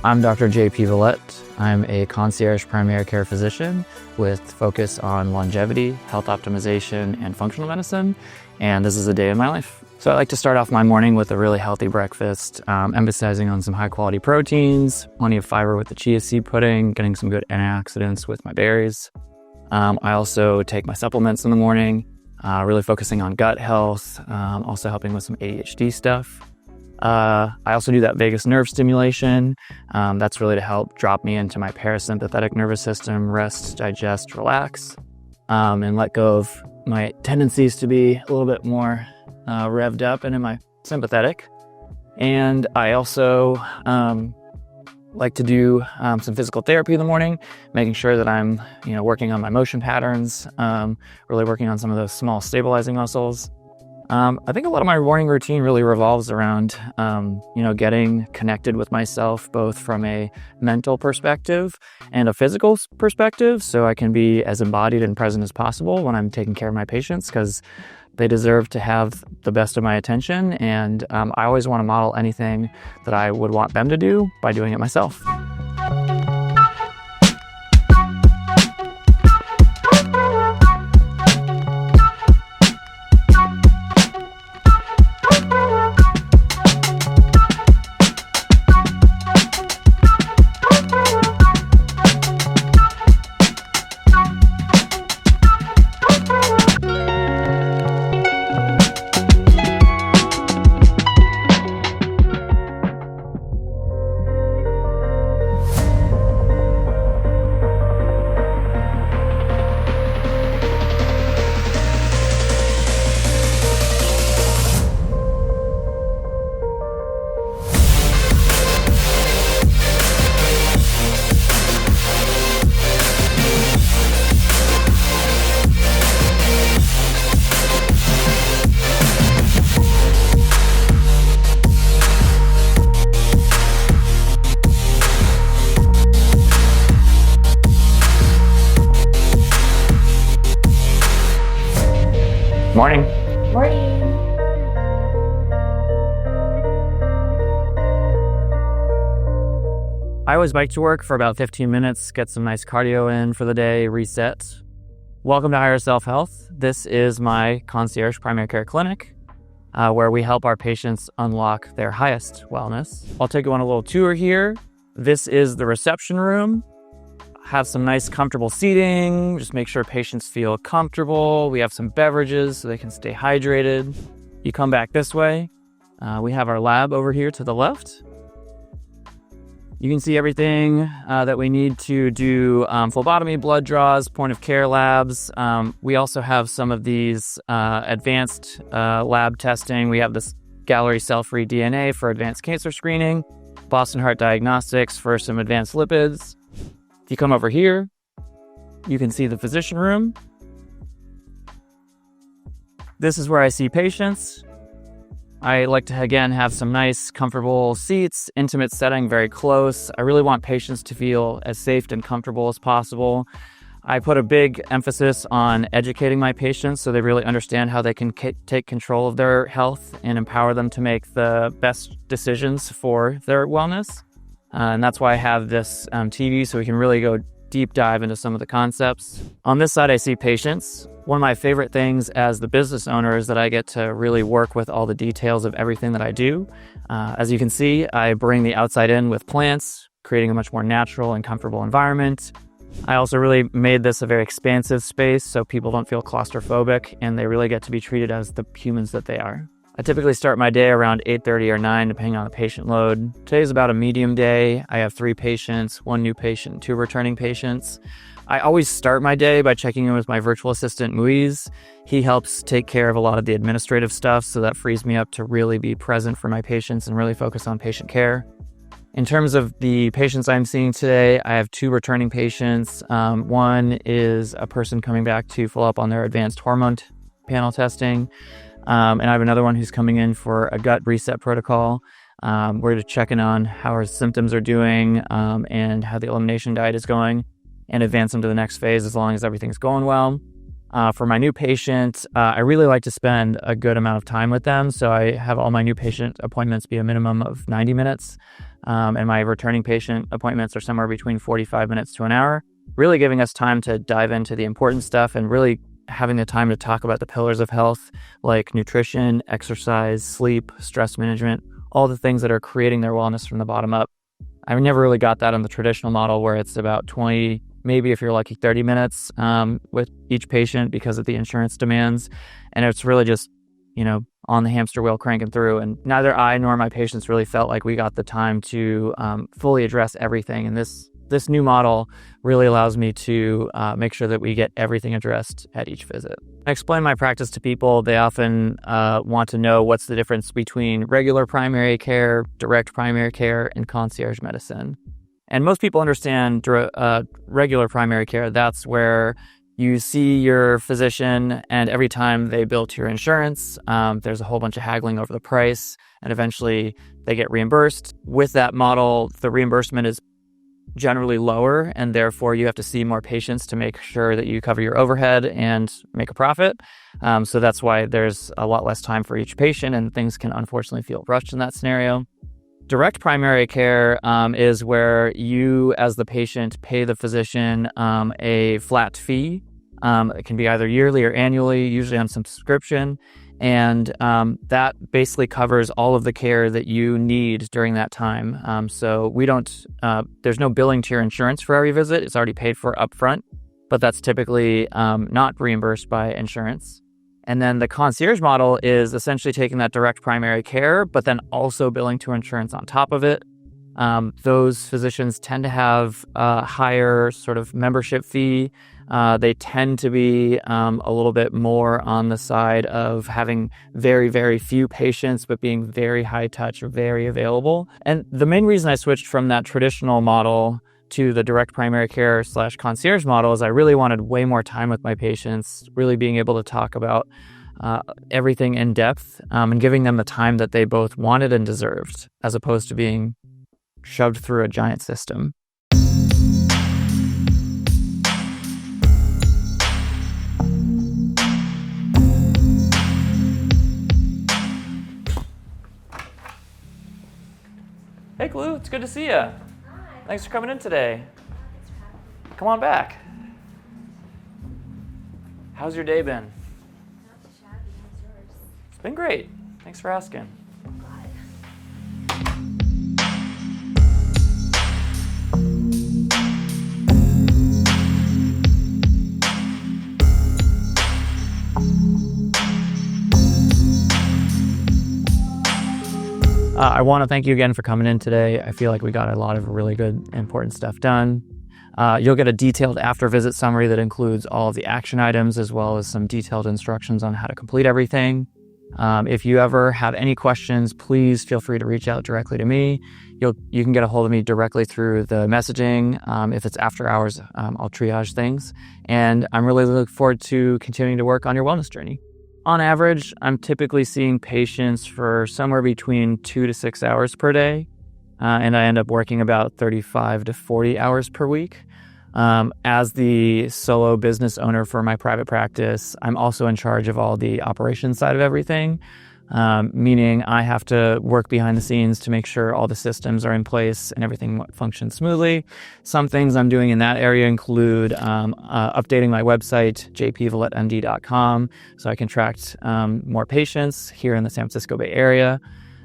I'm Dr. J.P. Valette. I'm a concierge primary care physician with focus on longevity, health optimization, and functional medicine, and this is a day in my life. So I like to start off my morning with a really healthy breakfast, emphasizing on some high-quality proteins, plenty of fiber with the chia seed pudding, getting some good antioxidants with my berries. I also take my supplements in the morning, really focusing on gut health, also helping with some ADHD stuff. I also do that vagus nerve stimulation. That's really to help drop me into my parasympathetic nervous system, rest, digest, relax, and let go of my tendencies to be a little bit more revved up and in my sympathetic. And I also like to do some physical therapy in the morning, making sure that I'm working on my motion patterns, really working on some of those small stabilizing muscles. I think a lot of my morning routine really revolves around, getting connected with myself, both from a mental perspective and a physical perspective, so I can be as embodied and present as possible when I'm taking care of my patients, because they deserve to have the best of my attention, and I always want to model anything that I would want them to do by doing it myself. Morning. Morning. I always bike to work for about 15 minutes, get some nice cardio in for the day, reset. Welcome to Higher Self Health. This is my concierge primary care clinic, where we help our patients unlock their highest wellness. I'll take you on a little tour here. This is the reception room. Have some nice comfortable seating, just make sure patients feel comfortable. We have some beverages so they can stay hydrated. You come back this way. We have our lab over here to the left. You can see everything that we need to do phlebotomy, blood draws, point of care labs. We also have some of these advanced lab testing. We have this Gallery cell-free DNA for advanced cancer screening, Boston Heart Diagnostics for some advanced lipids. If you come over here, you can see the physician room. This is where I see patients. I like to, again, have some nice, comfortable seats, intimate setting, very close. I really want patients to feel as safe and comfortable as possible. I put a big emphasis on educating my patients so they really understand how they can take control of their health and empower them to make the best decisions for their wellness. And that's why I have this TV, so we can really go deep dive into some of the concepts. On this side, I see patients. One of my favorite things as the business owner is that I get to really work with all the details of everything that I do. As you can see, I bring the outside in with plants, creating a much more natural and comfortable environment. I also really made this a very expansive space so people don't feel claustrophobic and they really get to be treated as the humans that they are. I typically start my day around 8:30 or 9, depending on the patient load. Today's about a medium day. I have 3 patients, 1 new patient, 2 returning patients. I always start my day by checking in with my virtual assistant, Muiz. He helps take care of a lot of the administrative stuff, so that frees me up to really be present for my patients and really focus on patient care. In terms of the patients I'm seeing today, I have 2 returning patients. One is a person coming back to follow up on their advanced hormone panel testing. And I have another one who's coming in for a gut reset protocol. We're just checking on how our symptoms are doing and how the elimination diet is going and advance them to the next phase as long as everything's going well. For my new patient, I really like to spend a good amount of time with them. So I have all my new patient appointments be a minimum of 90 minutes. And my returning patient appointments are somewhere between 45 minutes to an hour, really giving us time to dive into the important stuff and really having the time to talk about the pillars of health, like nutrition, exercise, sleep, stress management, all the things that are creating their wellness from the bottom up. I never really got that in the traditional model where it's about 20, maybe if you're lucky, 30 minutes with each patient because of the insurance demands. And it's really just, on the hamster wheel cranking through. And neither I nor my patients really felt like we got the time to fully address everything. And this new model really allows me to make sure that we get everything addressed at each visit. I explain my practice to people. They often want to know what's the difference between regular primary care, direct primary care, and concierge medicine. And most people understand regular primary care. That's where you see your physician, and every time they bill to your insurance, there's a whole bunch of haggling over the price, and eventually they get reimbursed. With that model, the reimbursement is generally lower, and therefore you have to see more patients to make sure that you cover your overhead and make a profit. So that's why there's a lot less time for each patient, and things can unfortunately feel rushed in that scenario. Direct primary care is where you, as the patient, pay the physician a flat fee. It can be either yearly or annually, usually on subscription. And that basically covers all of the care that you need during that time. So there's no billing to your insurance for every visit. It's already paid for upfront, but that's typically not reimbursed by insurance. And then the concierge model is essentially taking that direct primary care, but then also billing to insurance on top of it. Those physicians tend to have a higher sort of membership fee. They tend to be a little bit more on the side of having very, very few patients, but being very high touch or very available. And the main reason I switched from that traditional model to the direct primary care / concierge model is I really wanted way more time with my patients, really being able to talk about everything in depth and giving them the time that they both wanted and deserved, as opposed to being shoved through a giant system. Hey, Glue, it's good to see you. Hi. Thanks for coming in today. Thanks for having me. Come on back. How's your day been? Not too shabby. How's yours? It's been great. Thanks for asking. Glad. I want to thank you again for coming in today. I feel like we got a lot of really good, important stuff done. You'll get a detailed after-visit summary that includes all of the action items, as well as some detailed instructions on how to complete everything. If you ever have any questions, please feel free to reach out directly to me. You can get a hold of me directly through the messaging. If it's after hours, I'll triage things. And I'm really looking forward to continuing to work on your wellness journey. On average, I'm typically seeing patients for somewhere between 2 to 6 hours per day, and I end up working about 35 to 40 hours per week. As the solo business owner for my private practice, I'm also in charge of all the operations side of everything, meaning I have to work behind the scenes to make sure all the systems are in place and everything functions smoothly. Some things I'm doing in that area include updating my website, jpvallettemd.com, so I can attract more patients here in the San Francisco Bay Area.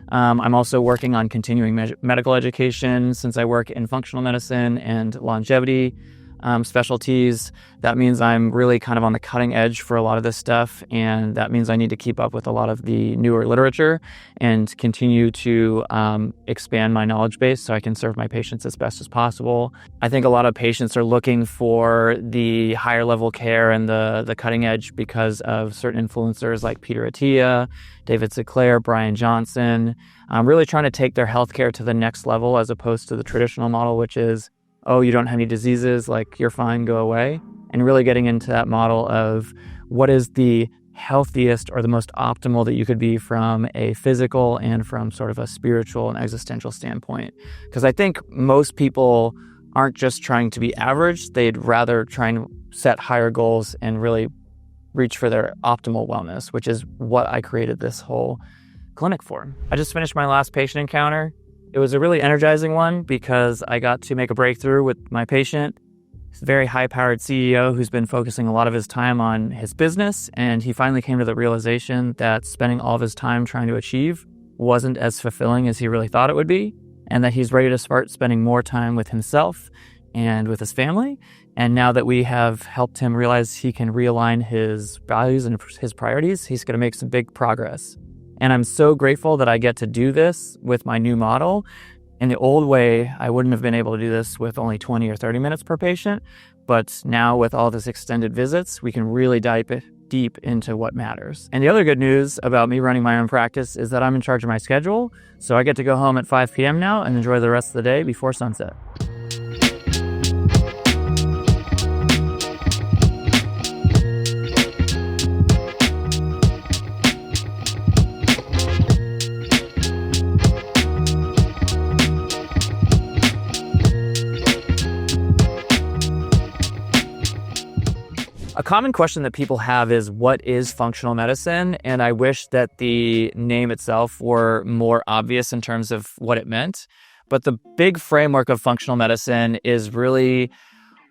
I'm also working on continuing medical education since I work in functional medicine and longevity specialties. That means I'm really kind of on the cutting edge for a lot of this stuff, and that means I need to keep up with a lot of the newer literature and continue to expand my knowledge base so I can serve my patients as best as possible. I think a lot of patients are looking for the higher level care and the cutting edge because of certain influencers like Peter Attia, David Sinclair, Brian Johnson. I'm really trying to take their healthcare to the next level as opposed to the traditional model, which is, oh, you don't have any diseases, like you're fine, go away. And really getting into that model of what is the healthiest or the most optimal that you could be from a physical and from sort of a spiritual and existential standpoint. Because I think most people aren't just trying to be average, they'd rather try and set higher goals and really reach for their optimal wellness, which is what I created this whole clinic for. I just finished my last patient encounter. It was a really energizing one because I got to make a breakthrough with my patient. He's a very high-powered CEO who's been focusing a lot of his time on his business, and he finally came to the realization that spending all of his time trying to achieve wasn't as fulfilling as he really thought it would be, and that he's ready to start spending more time with himself and with his family. And now that we have helped him realize he can realign his values and his priorities, he's going to make some big progress. And I'm so grateful that I get to do this with my new model. In the old way, I wouldn't have been able to do this with only 20 or 30 minutes per patient. But now with all this extended visits, we can really dive deep into what matters. And the other good news about me running my own practice is that I'm in charge of my schedule. So I get to go home at 5 p.m. now and enjoy the rest of the day before sunset. A common question that people have is, what is functional medicine? And I wish that the name itself were more obvious in terms of what it meant. But the big framework of functional medicine is really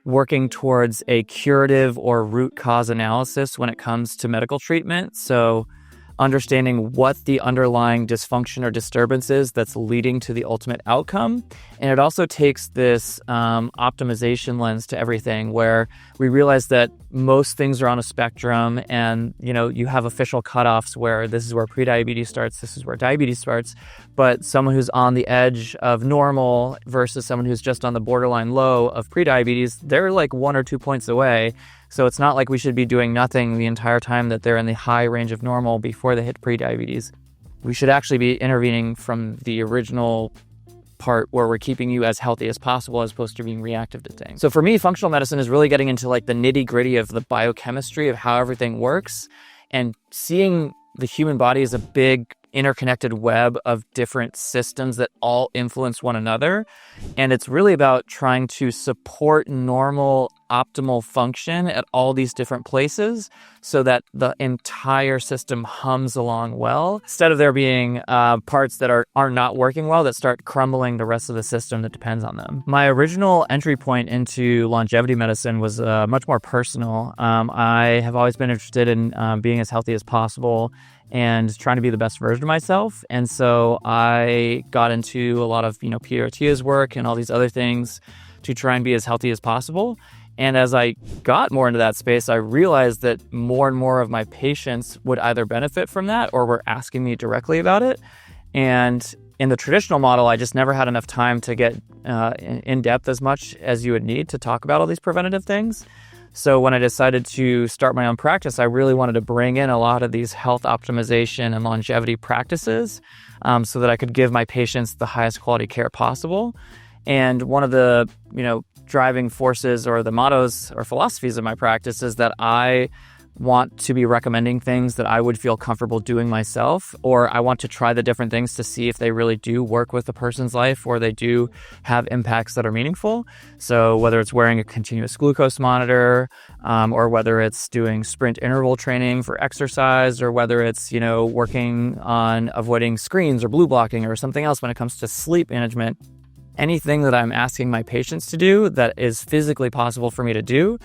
working towards a curative or root cause analysis when it comes to medical treatment. So understanding what the underlying dysfunction or disturbance is that's leading to the ultimate outcome. And it also takes this optimization lens to everything, where we realize that most things are on a spectrum, and you have official cutoffs where this is where prediabetes starts, this is where diabetes starts. But someone who's on the edge of normal versus someone who's just on the borderline low of prediabetes, they're like 1 or 2 points away. So it's not like we should be doing nothing the entire time that they're in the high range of normal before they hit prediabetes. We should actually be intervening from the original part where we're keeping you as healthy as possible as opposed to being reactive to things. So for me, functional medicine is really getting into like the nitty-gritty of the biochemistry of how everything works, and seeing the human body as a big interconnected web of different systems that all influence one another. And it's really about trying to support normal, optimal function at all these different places so that the entire system hums along well, instead of there being parts that are not working well that start crumbling the rest of the system that depends on them. My original entry point into longevity medicine was much more personal. I have always been interested in being as healthy as possible and trying to be the best version of myself. And so I got into a lot of, Peter Attia's work and all these other things to try and be as healthy as possible. And as I got more into that space, I realized that more and more of my patients would either benefit from that or were asking me directly about it. And in the traditional model, I just never had enough time to get in depth as much as you would need to talk about all these preventative things. So when I decided to start my own practice, I really wanted to bring in a lot of these health optimization and longevity practices so that I could give my patients the highest quality care possible. And one of the, driving forces or the mottos or philosophies of my practice is that I want to be recommending things that I would feel comfortable doing myself, or I want to try the different things to see if they really do work with a person's life or they do have impacts that are meaningful. So whether it's wearing a continuous glucose monitor, or whether it's doing sprint interval training for exercise, or whether it's, working on avoiding screens or blue blocking or something else when it comes to sleep management, anything that I'm asking my patients to do that is physically possible for me to do,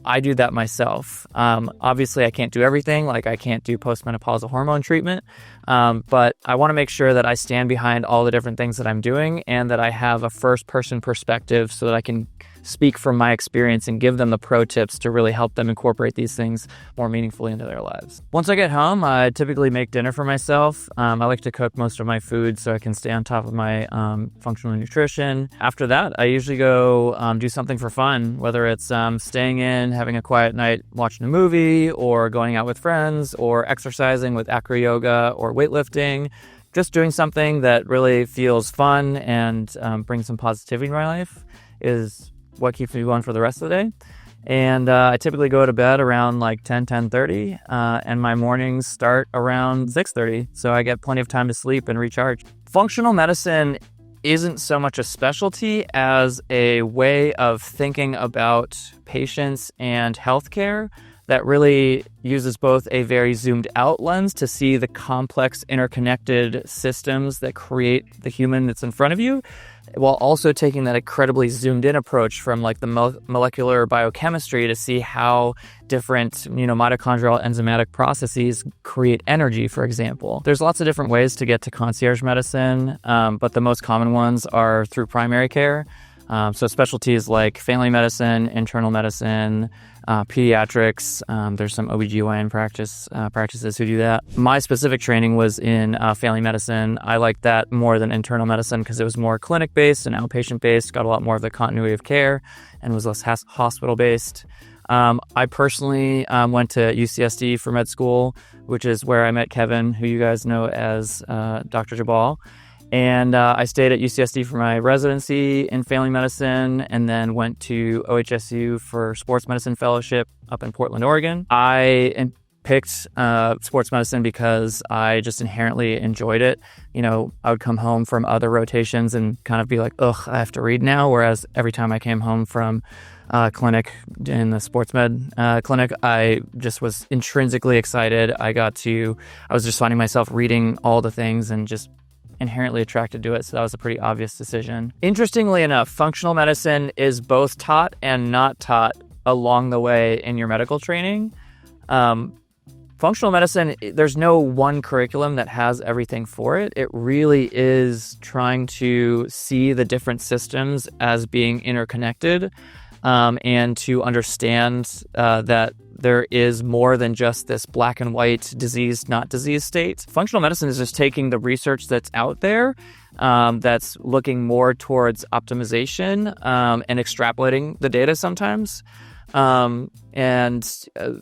I do that myself. Obviously, I can't do everything. Like I can't do postmenopausal hormone treatment, but I want to make sure that I stand behind all the different things that I'm doing and that I have a first-person perspective so that I can speak from my experience and give them the pro tips to really help them incorporate these things more meaningfully into their lives. Once I get home, I typically make dinner for myself. I like to cook most of my food so I can stay on top of my functional nutrition. After that, I usually go do something for fun, whether it's staying in, having a quiet night, watching a movie, or going out with friends, or exercising with acro yoga or weightlifting. Just doing something that really feels fun and brings some positivity in my life is what keeps me going for the rest of the day. And I typically go to bed around like 10:30, and my mornings start around 6:30, so I get plenty of time to sleep and recharge. Functional medicine isn't so much a specialty as a way of thinking about patients and healthcare that really uses both a very zoomed out lens to see the complex interconnected systems that create the human that's in front of you, while also taking that incredibly zoomed in approach from like the molecular biochemistry to see how different, mitochondrial enzymatic processes create energy, for example. There's lots of different ways to get to concierge medicine, but the most common ones are through primary care. So specialties like family medicine, internal medicine, pediatrics. There's some OBGYN practices who do that. My specific training was in family medicine. I liked that more than internal medicine because it was more clinic-based and outpatient-based, got a lot more of the continuity of care, and was less hospital-based. I personally went to UCSD for med school, which is where I met Kevin, who you guys know as Dr. Jabal. And I stayed at UCSD for my residency in family medicine and then went to OHSU for sports medicine fellowship up in Portland, Oregon. I picked sports medicine because I just inherently enjoyed it. I would come home from other rotations and kind of be like, ugh, I have to read now. Whereas every time I came home from clinic in the sports med clinic, I just was intrinsically excited. I was just finding myself reading all the things and just inherently attracted to it, so that was a pretty obvious decision. Interestingly enough, functional medicine is both taught and not taught along the way in your medical training. Functional medicine, there's no one curriculum that has everything for it. It really is trying to see the different systems as being interconnected, and to understand that there is more than just this black and white disease, not disease state. Functional medicine is just taking the research that's out there, that's looking more towards optimization, and extrapolating the data sometimes, and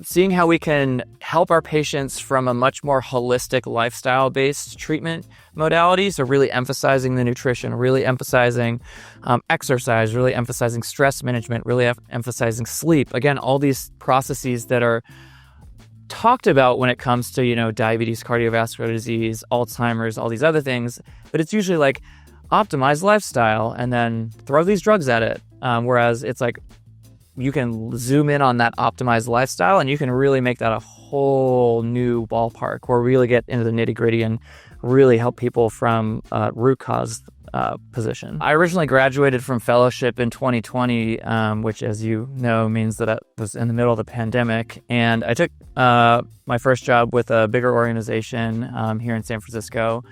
seeing how we can help our patients from a much more holistic lifestyle-based treatment modality. So really emphasizing the nutrition, really emphasizing exercise, really emphasizing stress management, really emphasizing sleep. Again, all these processes that are talked about when it comes to, diabetes, cardiovascular disease, Alzheimer's, all these other things. But it's usually like optimize lifestyle and then throw these drugs at it. Whereas it's like, you can zoom in on that optimized lifestyle and you can really make that a whole new ballpark where we really get into the nitty gritty and really help people from root cause position. I originally graduated from fellowship in 2020, which, as you know, means that I was in the middle of the pandemic. And I took my first job with a bigger organization here in San Francisco.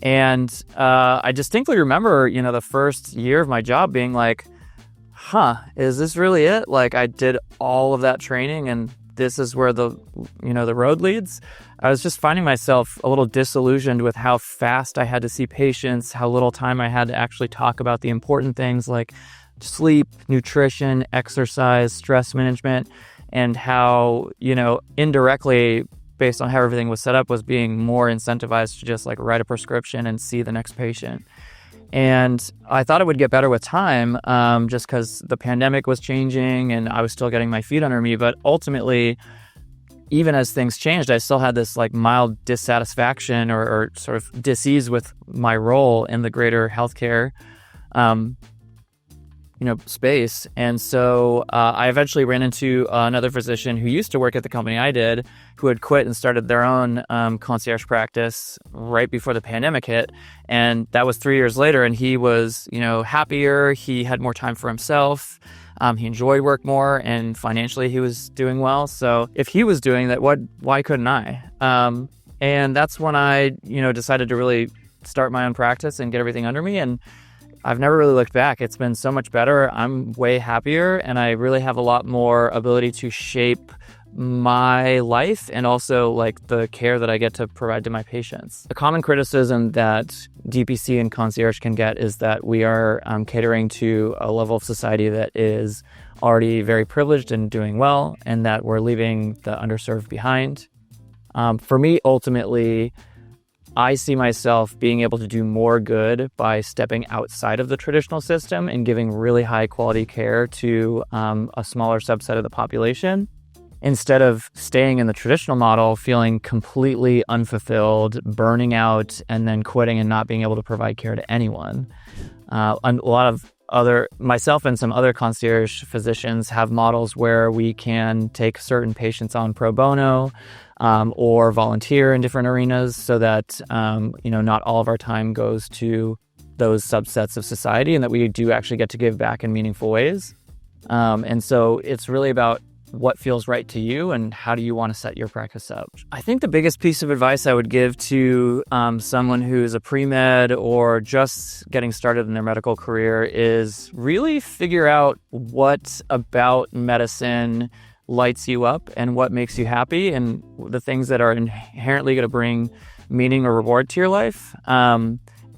And I distinctly remember, the first year of my job being like, is this really it? Like, I did all of that training and this is where the road leads. I was just finding myself a little disillusioned with how fast I had to see patients, how little time I had to actually talk about the important things like sleep, nutrition, exercise, stress management, and how, indirectly, based on how everything was set up, was being more incentivized to just like write a prescription and see the next patient. And I thought it would get better with time, just because the pandemic was changing and I was still getting my feet under me. But ultimately, even as things changed, I still had this like mild dissatisfaction or sort of dis-ease with my role in the greater healthcare, space. And so I eventually ran into another physician who used to work at the company I did, who had quit and started their own concierge practice right before the pandemic hit. And that was 3 years later. And he was, happier. He had more time for himself. He enjoyed work more, and financially he was doing well. So if he was doing that, why couldn't I? And that's when I, decided to really start my own practice and get everything under me. And I've never really looked back. It's been so much better. I'm way happier, and I really have a lot more ability to shape my life and also like the care that I get to provide to my patients. The common criticism that DPC and concierge can get is that we are catering to a level of society that is already very privileged and doing well, and that we're leaving the underserved behind. For me, ultimately, I see myself being able to do more good by stepping outside of the traditional system and giving really high quality care to a smaller subset of the population, instead of staying in the traditional model, feeling completely unfulfilled, burning out, and then quitting and not being able to provide care to anyone. A lot of myself and some other concierge physicians have models where we can take certain patients on pro bono, or volunteer in different arenas so that, not all of our time goes to those subsets of society, and that we do actually get to give back in meaningful ways. And so it's really about what feels right to you and how do you want to set your practice up. I think the biggest piece of advice I would give to someone who's a pre-med or just getting started in their medical career is really figure out what about medicine lights you up and what makes you happy, and the things that are inherently going to bring meaning or reward to your life,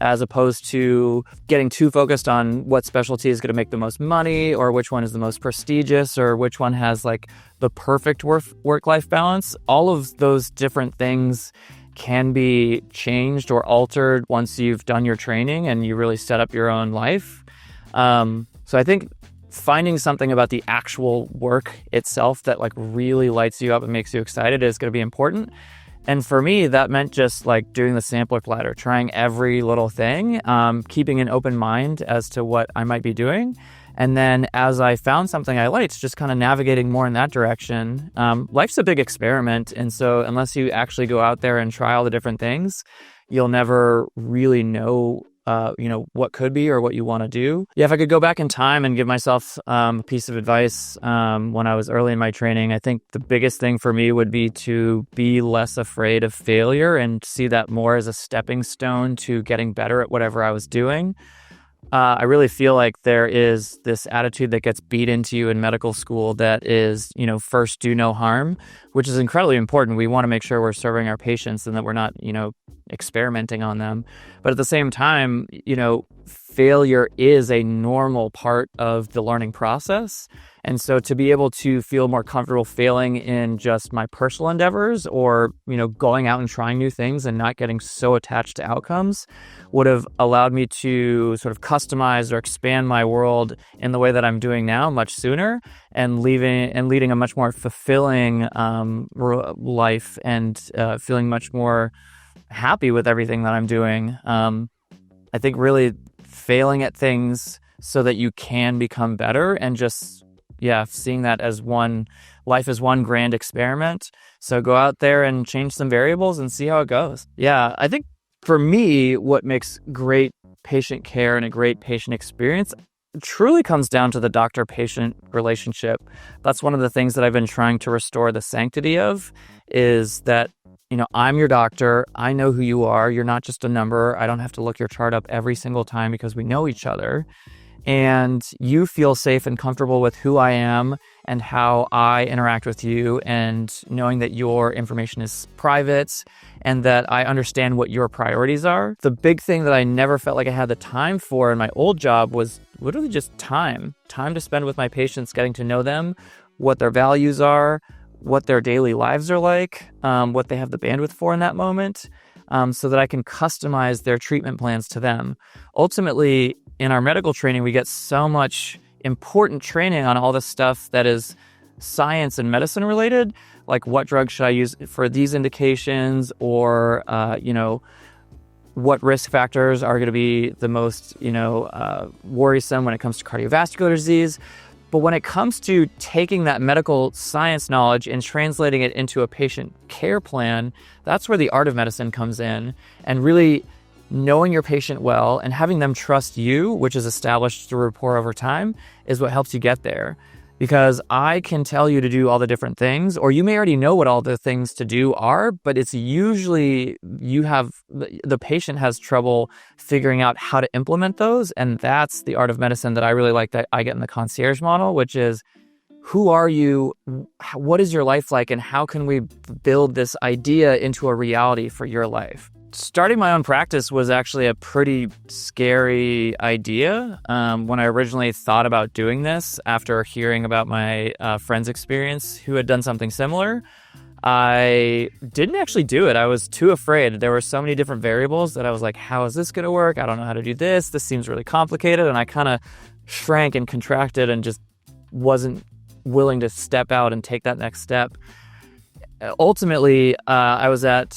as opposed to getting too focused on what specialty is going to make the most money, or which one is the most prestigious, or which one has like the perfect work-life balance. All of those different things can be changed or altered once you've done your training and you really set up your own life. So I think finding something about the actual work itself that like really lights you up and makes you excited is going to be important. And for me, that meant just like doing the sampler platter, trying every little thing, keeping an open mind as to what I might be doing. And then as I found something I liked, just kind of navigating more in that direction. Life's a big experiment. And so unless you actually go out there and try all the different things, you'll never really know what could be or what you want to do. Yeah, if I could go back in time and give myself a piece of advice when I was early in my training, I think the biggest thing for me would be to be less afraid of failure and see that more as a stepping stone to getting better at whatever I was doing. I really feel like there is this attitude that gets beat into you in medical school that is, first do no harm, which is incredibly important. We want to make sure we're serving our patients and that we're not, experimenting on them. But at the same time, failure is a normal part of the learning process. And so to be able to feel more comfortable failing in just my personal endeavors or, going out and trying new things and not getting so attached to outcomes would have allowed me to sort of customize or expand my world in the way that I'm doing now much sooner, and leading a much more fulfilling life and feeling much more happy with everything that I'm doing. I think really failing at things so that you can become better, and just seeing that as life as one grand experiment. So go out there and change some variables and see how it goes. Yeah, I think for me, what makes great patient care and a great patient experience truly comes down to the doctor-patient relationship. That's one of the things that I've been trying to restore the sanctity of, is that, I'm your doctor. I know who you are. You're not just a number. I don't have to look your chart up every single time because we know each other. And you feel safe and comfortable with who I am and how I interact with you, and knowing that your information is private and that I understand what your priorities are. The big thing that I never felt like I had the time for in my old job was literally just time to spend with my patients, getting to know them, what their values are, what their daily lives are like, what they have the bandwidth for in that moment, so that I can customize their treatment plans to them. Ultimately, in our medical training, we get so much important training on all this stuff that is science and medicine related, like what drug should I use for these indications, or, what risk factors are going to be the most, worrisome when it comes to cardiovascular disease. But when it comes to taking that medical science knowledge and translating it into a patient care plan, that's where the art of medicine comes in, and really knowing your patient well and having them trust you, which is established through rapport over time, is what helps you get there. Because I can tell you to do all the different things, or you may already know what all the things to do are, but it's usually the patient has trouble figuring out how to implement those. And that's the art of medicine that I really like, that I get in the concierge model, which is, who are you? What is your life like? And how can we build this idea into a reality for your life? Starting my own practice was actually a pretty scary idea. When I originally thought about doing this, after hearing about my friend's experience who had done something similar, I didn't actually do it. I was too afraid. There were so many different variables that I was like, how is this going to work? I don't know how to do this. This seems really complicated. And I kind of shrank and contracted and just wasn't willing to step out and take that next step. Ultimately, I was at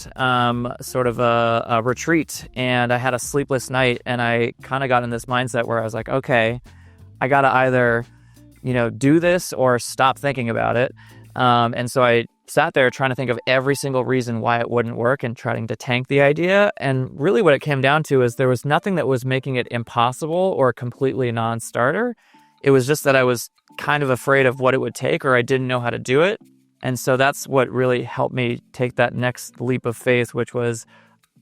sort of a retreat, and I had a sleepless night, and I kind of got in this mindset where I was like, okay, I got to either, do this or stop thinking about it. And so I sat there trying to think of every single reason why it wouldn't work and trying to tank the idea. And really what it came down to is there was nothing that was making it impossible or completely non-starter. It was just that I was kind of afraid of what it would take, or I didn't know how to do it. And so that's what really helped me take that next leap of faith, which was,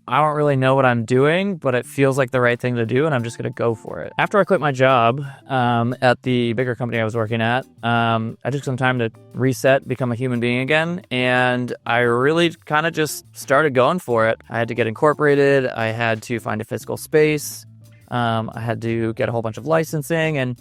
I don't really know what I'm doing, but it feels like the right thing to do, and I'm just going to go for it. After I quit my job at the bigger company I was working at, I took some time to reset, become a human being again, and I really kind of just started going for it. I had to get incorporated. I had to find a physical space. I had to get a whole bunch of licensing, and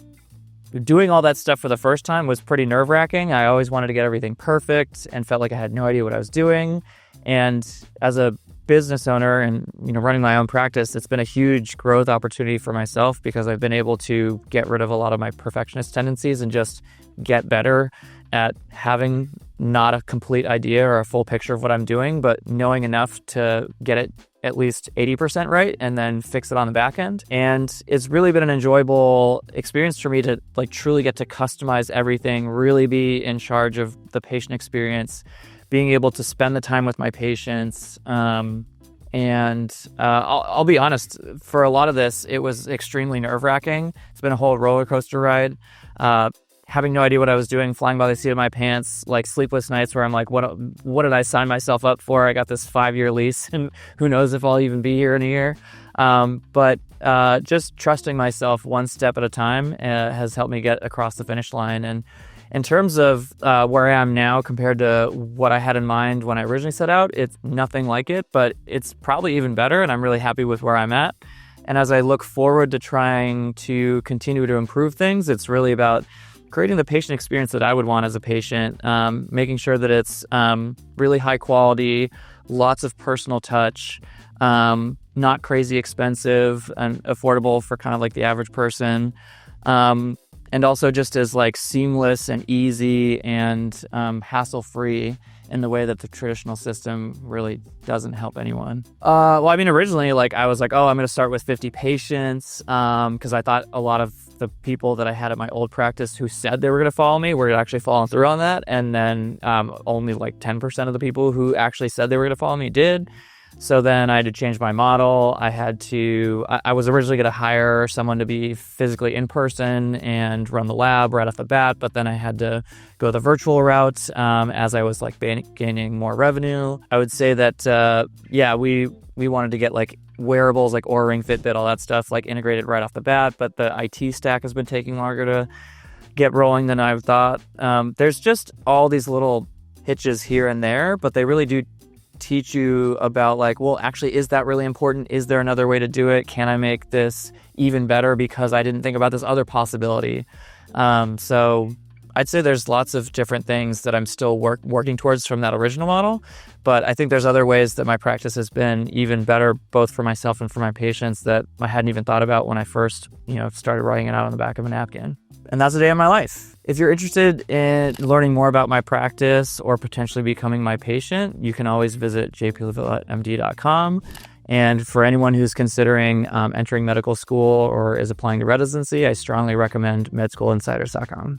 doing all that stuff for the first time was pretty nerve-wracking. I always wanted to get everything perfect and felt like I had no idea what I was doing. And as a business owner and running my own practice, it's been a huge growth opportunity for myself because I've been able to get rid of a lot of my perfectionist tendencies and just get better at having not a complete idea or a full picture of what I'm doing, but knowing enough to get it at least 80% right and then fix it on the back end. And it's really been an enjoyable experience for me to truly get to customize everything, really be in charge of the patient experience, being able to spend the time with my patients. I'll be honest, for a lot of this, it was extremely nerve-wracking. It's been a whole roller coaster ride. Having no idea what I was doing, flying by the seat of my pants, sleepless nights where I'm like, what did I sign myself up for? I got this 5-year lease and who knows if I'll even be here in a year. But just trusting myself one step at a time has helped me get across the finish line. And in terms of where I am now compared to what I had in mind when I originally set out, it's nothing like it, but it's probably even better, and I'm really happy with where I'm at. And as I look forward to trying to continue to improve things, it's really about creating the patient experience that I would want as a patient, making sure that it's really high quality, lots of personal touch, not crazy expensive and affordable for kind of the average person. And also just as seamless and easy and hassle-free in the way that the traditional system really doesn't help anyone. Originally, I was like, I'm going to start with 50 patients because I thought a lot of the people that I had at my old practice who said they were going to follow me were actually following through on that. And then only 10% of the people who actually said they were going to follow me did. So then I had to change my model. I was originally going to hire someone to be physically in person and run the lab right off the bat, but then I had to go the virtual route as I was gaining more revenue. I would say that, we wanted to get wearables like Oura Ring, Fitbit, all that stuff integrated right off the bat, but the IT stack has been taking longer to get rolling than I thought. There's just all these little hitches here and there, but they really do teach you about actually, is that really important? Is there another way to do it? Can I make this even better because I didn't think about this other possibility? So I'd say there's lots of different things that I'm still working towards from that original model, but I think there's other ways that my practice has been even better, both for myself and for my patients, that I hadn't even thought about when I first, started writing it out on the back of a napkin. And that's a day in my life. If you're interested in learning more about my practice or potentially becoming my patient, you can always visit jpvallettemd.com. And for anyone who's considering entering medical school or is applying to residency, I strongly recommend medschoolinsiders.com.